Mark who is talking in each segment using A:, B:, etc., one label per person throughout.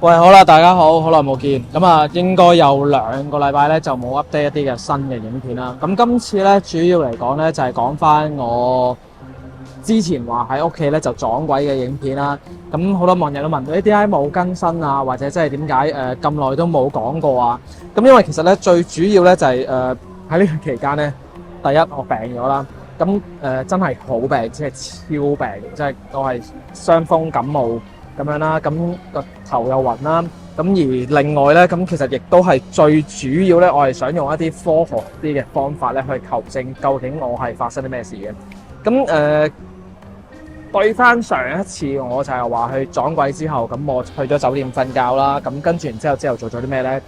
A: 喂，好啦，大家好，好耐冇見，咁啊，應該有2個禮拜咧就冇 update 一啲嘅新嘅影片啦。咁今次咧主要嚟講咧就係講翻我之前話喺屋企咧就撞鬼嘅影片啦。咁好多網友都問到，點解冇更新啊？或者即係點解咁耐都冇講過啊？咁因為其實咧最主要咧就係喺呢個期間咧，第一我病咗啦。咁真係好病，即係超病，即係我係傷風感冒咁樣啦，咁個頭又暈啦，咁而另外咧，咁其實亦都係最主要咧，我係想用一啲科學啲嘅方法咧去求證究竟我係發生啲咩事嘅。咁對翻上一次我就係話去撞鬼之後，咁我去咗酒店瞓覺啦，咁跟住然之後做咗啲咩咧？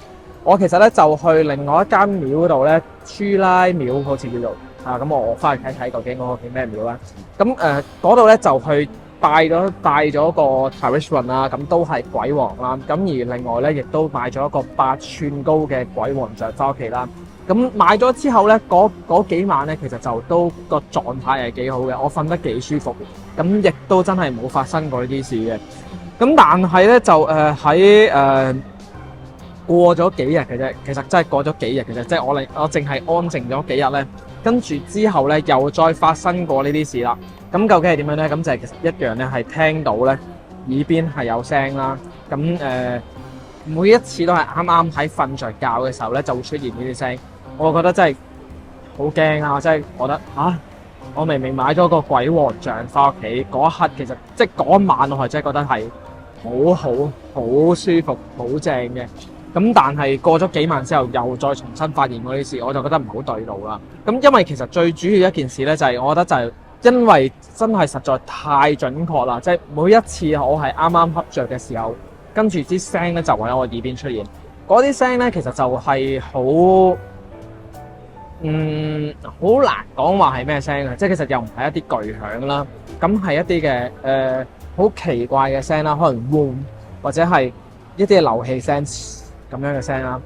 A: 我其實咧就去另外一間廟嗰度咧，朱拉廟好似叫做咁我翻去睇睇究竟嗰個叫咩廟啦。咁嗰度咧就去拜咗個 Tarishwan 啦，咁都係鬼王啦。咁而另外咧，亦都買咗一個8寸高嘅鬼王像翻屋企啦。咁買咗之後咧，嗰幾晚咧，其實就都個狀態係幾好嘅，我瞓得幾舒服。咁亦都真係冇發生過呢啲事嘅。咁但係咧就喺過咗幾日嘅啫，其實真係過咗幾日嘅啫，即係我淨係安靜咗幾日咧，跟住之後咧又再發生過呢啲事啦。咁究竟係點樣咧？咁就係其實一樣咧，係聽到咧耳邊係有聲啦。咁每一次都係啱啱喺瞓着覺嘅時候咧，就會出現呢啲聲。我覺得真係好驚啊！我真係覺得我明明買咗個鬼王像翻屋企嗰一刻，其實即係嗰一晚我係真係覺得係好舒服、好正嘅。咁但係過咗幾晚之後，又再重新發現嗰啲事，我就覺得唔好對路啦。咁因為其實最主要一件事咧，就係我覺得就係因為真係實在太準確啦，即係每一次我係啱啱瞌着嘅時候，跟住啲聲咧就喺我耳邊出現。嗰啲聲咧其實就係好難講話係咩聲嘅，即係其實又唔係一啲巨響啦，咁係一啲嘅好奇怪嘅聲啦，可能嗡或者係一啲嘅漏氣聲咁樣嘅聲啦，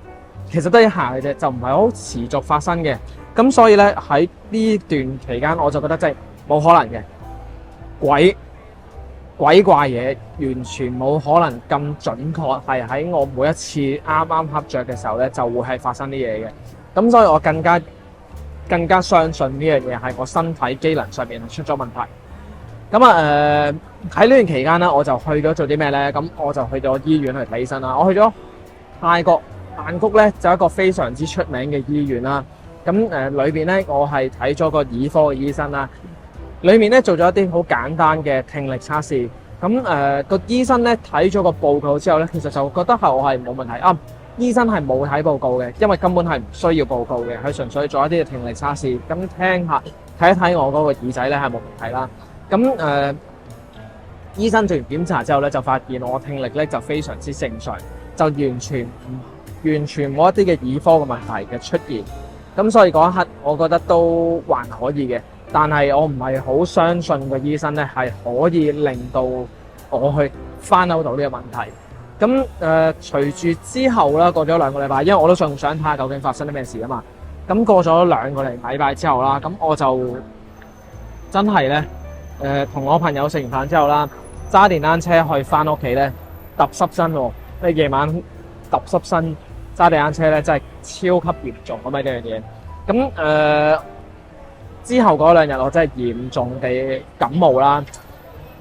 A: 其實都一下嘅啫，就唔係好持續發生嘅。咁所以咧喺呢段期間，我就覺得真係冇可能嘅鬼怪嘢，完全冇可能咁準確係喺我每一次啱啱瞌着嘅時候咧，就會係發生啲嘢嘅。咁所以我更加相信呢樣嘢係我身體機能上面出咗問題。咁喺呢段期間咧，我就去咗做啲咩咧？咁我就去咗醫院去睇醫生啦。我去咗泰國曼谷咧，就一個非常之出名嘅醫院啦。咁裏邊咧，我係睇咗個耳科嘅醫生啦。裏面咧做咗一啲好簡單嘅聽力測試。咁個醫生咧睇咗個報告之後咧，其實就覺得我係冇問題。醫生係冇睇報告嘅，因為根本係唔需要報告嘅，佢純粹做一啲嘅聽力測試，咁聽下睇一睇我嗰個耳仔咧係冇問題啦。咁醫生做完檢查之後咧，就發現我聽力咧就非常之正常，就完全冇一啲嘅耳科嘅問題嘅出現。咁所以嗰一刻我覺得都還可以嘅，但係我唔係好相信個醫生咧係可以令到我去翻out到呢個問題。咁隨住之後啦，過咗2個禮拜，因為我都想睇下究竟發生啲咩事啊嘛。咁過咗2個禮拜之後啦，咁我就真係咧同我朋友食完飯之後啦，揸電單車去翻屋企咧，揼濕身喎。你夜晚揼濕身揸電單車咧，真係超級嚴重咁樣呢樣嘢。咁之後嗰2日我真係嚴重地感冒啦。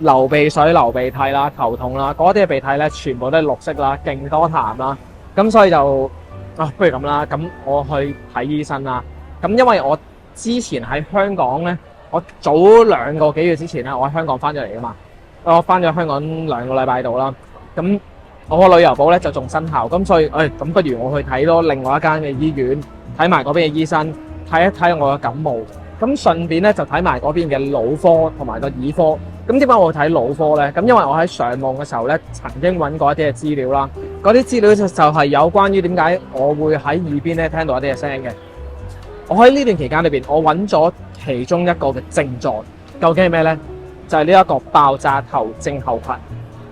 A: 流鼻水、流鼻涕啦、頭痛啦，嗰啲嘅鼻涕咧，全部都係綠色啦，勁多痰啦。咁所以就不如咁啦。咁我去睇醫生啦。咁因為我之前喺香港咧，我早2個幾月之前咧，我喺香港翻咗嚟噶嘛。我翻咗香港2個禮拜度啦。咁我個旅遊保咧就仲生效。咁所以咁不如我去睇多另外一間嘅醫院，睇埋嗰邊嘅醫生，睇一睇我嘅感冒。咁順便咧就睇埋嗰邊嘅腦科同埋個耳科。咁點解我會睇腦科咧？咁因為我喺上網嘅時候咧，曾經揾過一啲嘅資料啦。嗰啲資料就係有關於點解我會喺耳邊咧聽到一啲嘅聲嘅。我喺呢段期間裏邊，我揾咗其中一個嘅症狀，究竟係咩咧？就係呢一個爆炸頭症候群。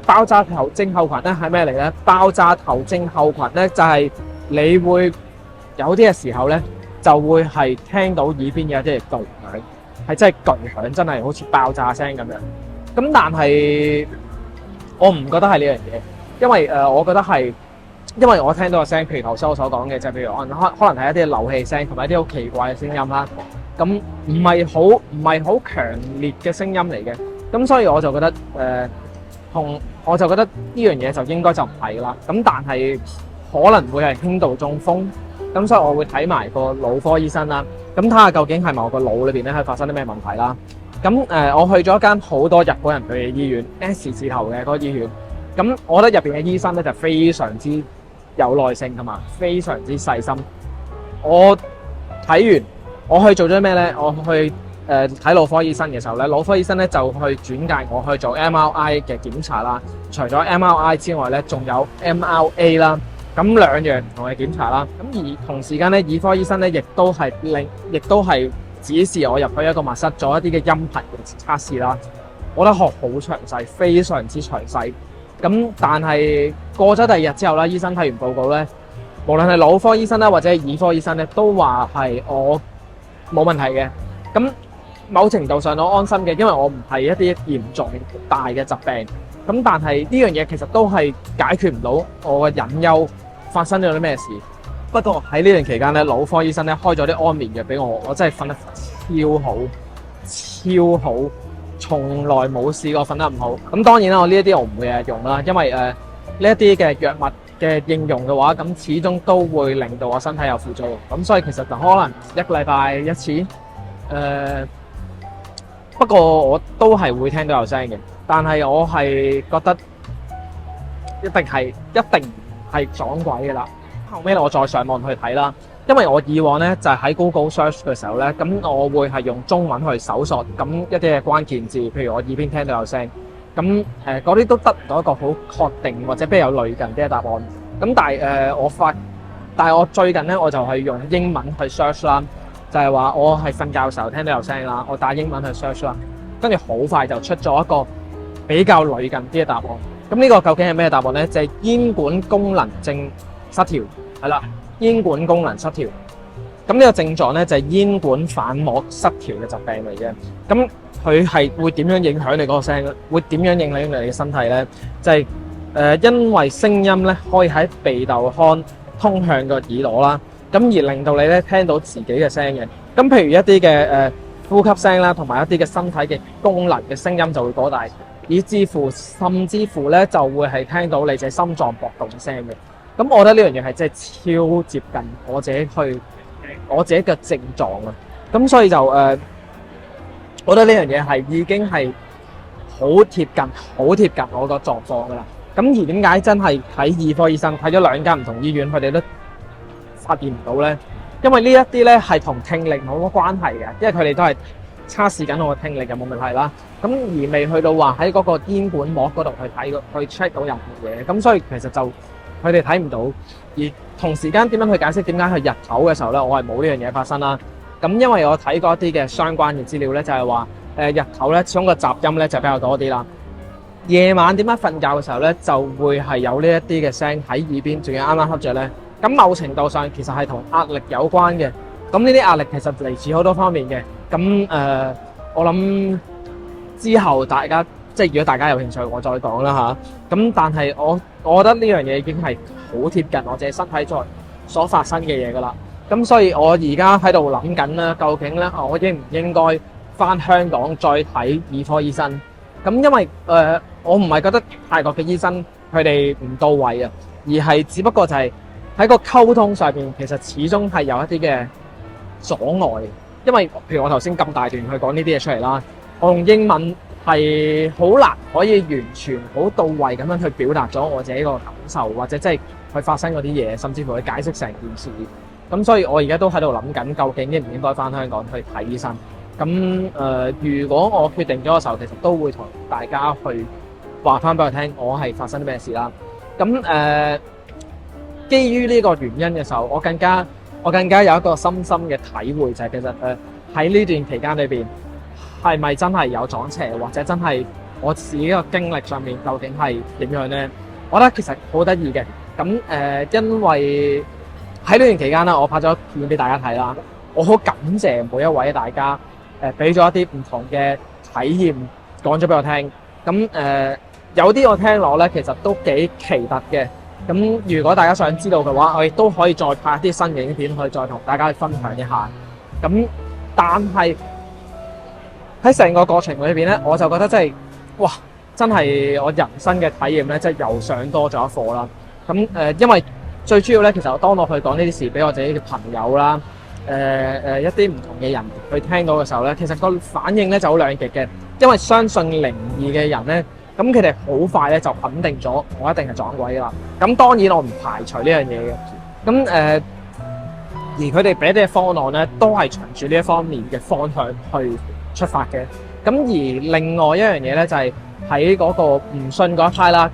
A: 爆炸頭症候群咧係咩嚟咧？爆炸頭症候群咧就係你會有啲嘅時候咧，就會係聽到耳邊有一啲嘅巨響，係真係巨響，真係好似爆炸聲咁樣。咁但係我唔覺得係呢樣嘢，因為我覺得係。因為我聽到嘅聲，譬如頭先我所講嘅，就係譬如可能係一啲漏氣聲，同埋一啲好奇怪嘅聲音啦。咁唔係好強烈嘅聲音嚟嘅。咁所以我就覺得我就覺得呢樣嘢就應該就唔係啦。咁但係可能會係輕度中風。咁所以我會睇埋個腦科醫生啦。咁睇下究竟係咪我個腦裏邊咧係發生啲咩問題啦。咁我去咗一間好多日本人去嘅醫院 ，S 字頭嘅嗰個醫院。咁我覺得入邊嘅醫生咧就非常之有耐性同埋非常之細心。我睇完，我去做咗咩咧？我去睇腦科醫生嘅時候咧，腦科醫生咧就去轉介我去做 MRI 嘅檢查啦。除咗 MRI 之外咧，仲有 MRA 啦。咁兩樣唔同嘅檢查啦。咁而同時間咧，耳科醫生咧亦都係指示我入去一個密室做一啲嘅音頻嘅測試啦。我覺得學好詳細，非常之詳細。咁但係過咗第二日之後咧，醫生睇完報告咧，無論係腦科醫生啦或者係耳科醫生咧，都話係我冇問題嘅。咁某程度上我安心嘅，因為我唔係一啲嚴重大嘅疾病。咁但係呢樣嘢其實都係解決唔到我嘅隱憂發生咗啲咩事。不過喺呢段期間咧，腦科醫生咧開咗啲安眠藥俾我，我真係瞓得超好。從來冇試過瞓得咁好。咁當然啦，我呢一啲我唔會日日用啦，因為呢一啲嘅藥物嘅應用嘅話，咁始終都會令到我身體有副作用。咁所以其實就可能一個禮拜一次。不過我都係會聽到有聲嘅，但係我係覺得一定係撞鬼嘅啦。後尾我再上網去睇啦。因為我以往咧就係喺 Google Search 嘅時候咧，咁我會係用中文去搜索咁一啲嘅關鍵字，譬如我耳邊聽到有聲，咁嗰啲都得唔到一個好確定或者比較類近啲嘅答案。咁但係我最近咧我就係用英文去 search 啦，就係話我係瞓覺嘅時候聽到有聲啦，我打英文去 search 啦，跟住好快就出咗一個比較類近啲嘅答案。咁呢個究竟係咩答案咧？就係咽管功能症失調，係啦。咽管功能失調，咁呢個症狀咧就係咽管反膜失調嘅疾病嚟嘅。咁佢係會點樣影響你嗰個聲咧？會點樣影響你嘅身體咧？就係因為聲音咧可以喺鼻竇腔通向個耳朵啦，咁而令到你咧聽到自己嘅聲嘅。咁譬如一啲嘅呼吸聲啦，同埋一啲嘅身體嘅功能嘅聲音就會過大，以至乎甚至乎咧就會係聽到你隻心臟搏動嘅聲嘅。咁我覺得呢樣嘢係真係超接近我自己嘅症狀啊！咁所以就我覺得呢樣嘢係已經係好貼近我個狀況噶啦。咁而點解真係睇耳科醫生睇咗2間唔同醫院，佢哋都發現唔到咧？因為呢一啲咧係同聽力冇乜關係嘅，因為佢哋都係測試緊我嘅聽力有冇問題啦。咁而未去到話喺嗰個咽管膜嗰度去 check 到任何嘢。咁所以其實就佢哋睇唔到，而同時間點樣去解釋點解佢日頭嘅時候咧，我係冇呢樣嘢發生啦。咁因為我睇過一啲嘅相關嘅資料咧，就係話日頭咧始終個雜音咧就比較多啲啦。夜晚點解瞓覺嘅時候咧就會係有呢一啲嘅聲喺耳邊，仲要啱啱瞌着咧？咁某程度上其實係同壓力有關嘅。咁呢啲壓力其實嚟自好多方面嘅。咁我諗之後大家即係如果大家有興趣，我再講啦嚇。咁但係我覺得呢樣嘢已經係好貼近我自己身體所發生嘅嘢噶啦。咁所以我而家喺度諗緊啦，究竟咧我應唔應該翻香港再睇耳科醫生？咁因為我唔係覺得泰國嘅醫生佢哋唔到位啊，而係只不過就係喺個溝通上面，其實始終係有一啲嘅阻礙。因為譬如我頭先咁大段去講呢啲嘢出嚟啦，我用英文係好難可以完全好到位咁樣去表達咗我自己個感受，或者即係去發生嗰啲嘢，甚至乎去解釋成件事。咁所以我而家都喺度諗緊，究竟應唔應該翻香港去睇醫生？咁如果我決定咗嘅時候，其實都會同大家去話翻俾我聽，我係發生啲咩事啦。咁基於呢個原因嘅時候，我更加有一個深深嘅體會，就係其實喺呢段期間裏邊，係咪真係有撞邪，或者真係我自己個經歷上面究竟係點樣呢？我覺得其實好得意嘅。咁因為喺呢段期間啦，我拍咗片俾大家睇啦，我好感謝每一位大家俾咗一啲唔同嘅體驗講咗俾我聽。咁有啲我聽落咧，其實都幾奇特嘅。咁如果大家想知道嘅話，我亦都可以再拍一啲新嘅影片去再同大家去分享一下。咁但係喺成個過程裏邊咧，我就覺得真係哇，真係我人生嘅體驗咧，即係又上多咗一課啦。咁因為最主要咧，其實當我去講呢啲事俾我自己嘅朋友啦，一啲唔同嘅人去聽到嘅時候咧，其實個反應咧就好兩極嘅。因為相信靈異嘅人咧，咁佢哋好快咧就肯定咗我一定係撞鬼啦。咁當然我唔排除呢樣嘢嘅。咁而佢哋俾啲方案咧，都係循住呢一方面嘅方向去出發嘅。咁而另外一樣嘢咧，就係喺嗰個唔信嗰一派啦，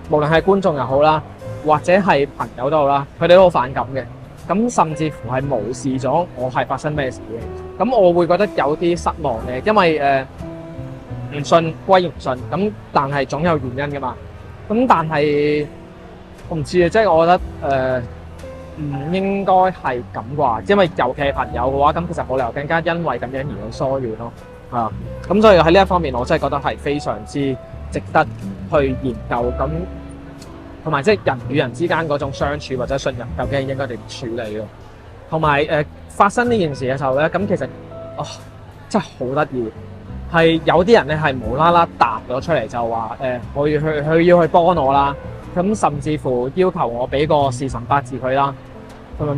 A: 無論係觀眾又好啦，或者係朋友都好啦，佢哋都好反感嘅。咁甚至乎係無視咗我係發生咩事嘅。咁我會覺得有啲失望嘅，因為唔信歸唔信，咁但係總有原因噶嘛。咁但係我唔知啊，即係我覺得唔應該係咁啩，因為尤其係朋友嘅話，咁其實冇理由更加因為咁樣而去疏遠咯。係啊，咁所以喺呢一方面，我真係覺得係非常之值得去研究咁。同埋即係人與人之間嗰種相處或者信任，究竟應該點處理咯？同埋發生呢件事嘅時候咧，咁其實真係好得意，係有啲人咧係無啦啦答咗出嚟就話佢要去幫我啦，咁甚至乎要求我俾個時辰八字佢啦。咁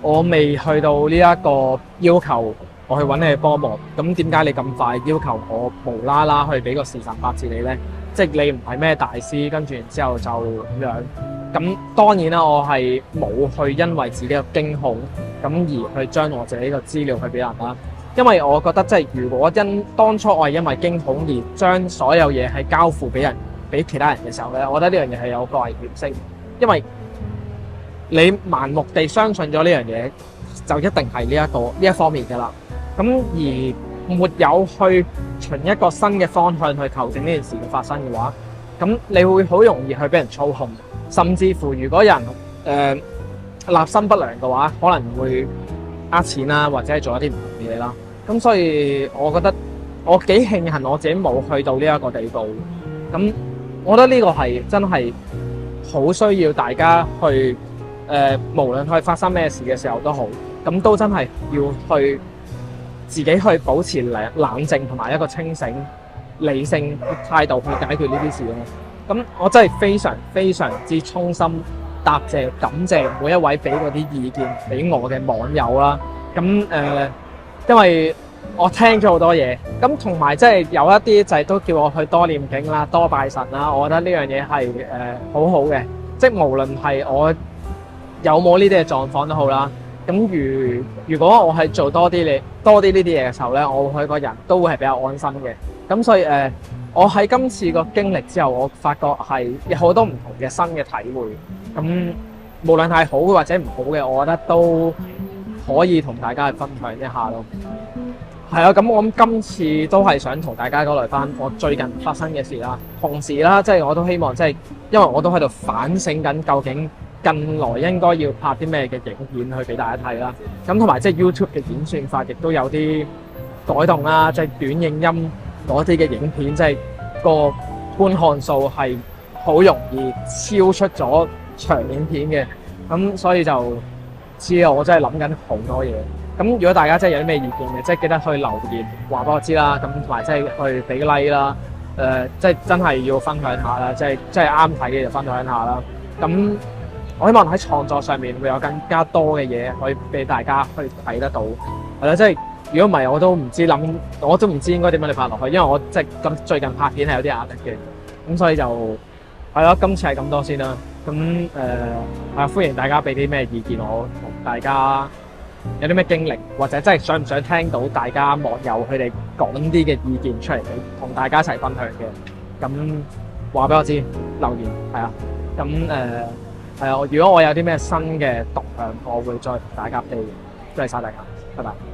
A: 我未去到呢一個要求，我去揾你去幫忙，咁點解你咁快要求我無啦啦去俾個時辰八字你咧？即係你唔係咩大師，跟住然之後就咁樣。咁當然啦，我係冇去因為自己嘅驚恐咁而去將我自己嘅資料去俾人啦。因為我覺得即係如果當初我係因為驚恐而將所有嘢係交付俾其他人嘅時候咧，我覺得呢樣嘢係有個危險性。因為你盲目地相信咗呢樣嘢，就一定係呢一方面㗎啦。咁而沒有去循一個新嘅方向去求證呢件事嘅發生嘅話，咁你會好容易去俾人操控，甚至乎如果有人立心不良嘅話，可能會呃錢啦，或者係做一啲唔同嘅嘢啦。咁所以我覺得我幾慶幸我自己冇去到呢一個地步。咁我覺得呢個係真係好需要大家去無論去發生咩事嘅時候都好，咁都真係要去自己去保持冷靜同埋一個清醒、理性嘅態度去解決呢啲事咯。咁我真係非常非常之衷心答謝、感謝每一位俾嗰啲意見俾我嘅網友啦。咁因為我聽咗好多嘢，咁同埋即係有一啲就係都叫我去多念經啦、多拜神啦。我覺得呢樣嘢係好好嘅，即係無論係我有冇呢啲嘅狀況都好啦。咁如果我係做多啲呢啲嘢嘅時候咧，我佢個人都會係比較安心嘅。咁所以我喺今次個經歷之後，我發覺係有好多唔同嘅新嘅體會。咁無論係好或者唔好嘅，我覺得都可以同大家去分享一下咯。係啊，咁我諗今次都係想同大家交流翻我最近發生嘅事啦。同時啦，即係我都希望即係，因為我都喺度反省緊究竟近來應該要拍啲咩嘅影片去俾大家睇啦。咁同埋即係 YouTube 嘅演算法亦都有啲改動啦，即係短影音嗰啲嘅影片，即係個觀看數係好容易超出咗長影片嘅。咁所以就知啊，我真係諗緊好多嘢。咁如果大家真係有啲咩意見嘅，即係記得去留言話俾我知啦。咁同埋即係去俾 like 啦。即係真係要分享下啦，即係啱睇嘅就分享下啦。咁我希望喺創作上面會有更加多嘅嘢可以俾大家去睇得到。係啦，即係如果唔係我都唔知應該點樣去拍落去，因為我即係咁最近拍片係有啲壓力嘅。咁所以就係咯，今次係咁多先啦。咁歡迎大家俾啲咩意見我，同大家有啲咩經歷，或者真係想唔想聽到大家網友佢哋講啲嘅意見出嚟，同大家一齊分享嘅。咁話俾我知，留言係啊。咁係啊，如果我有啲咩新嘅動向，我會再同大家update。多謝晒大家，拜拜。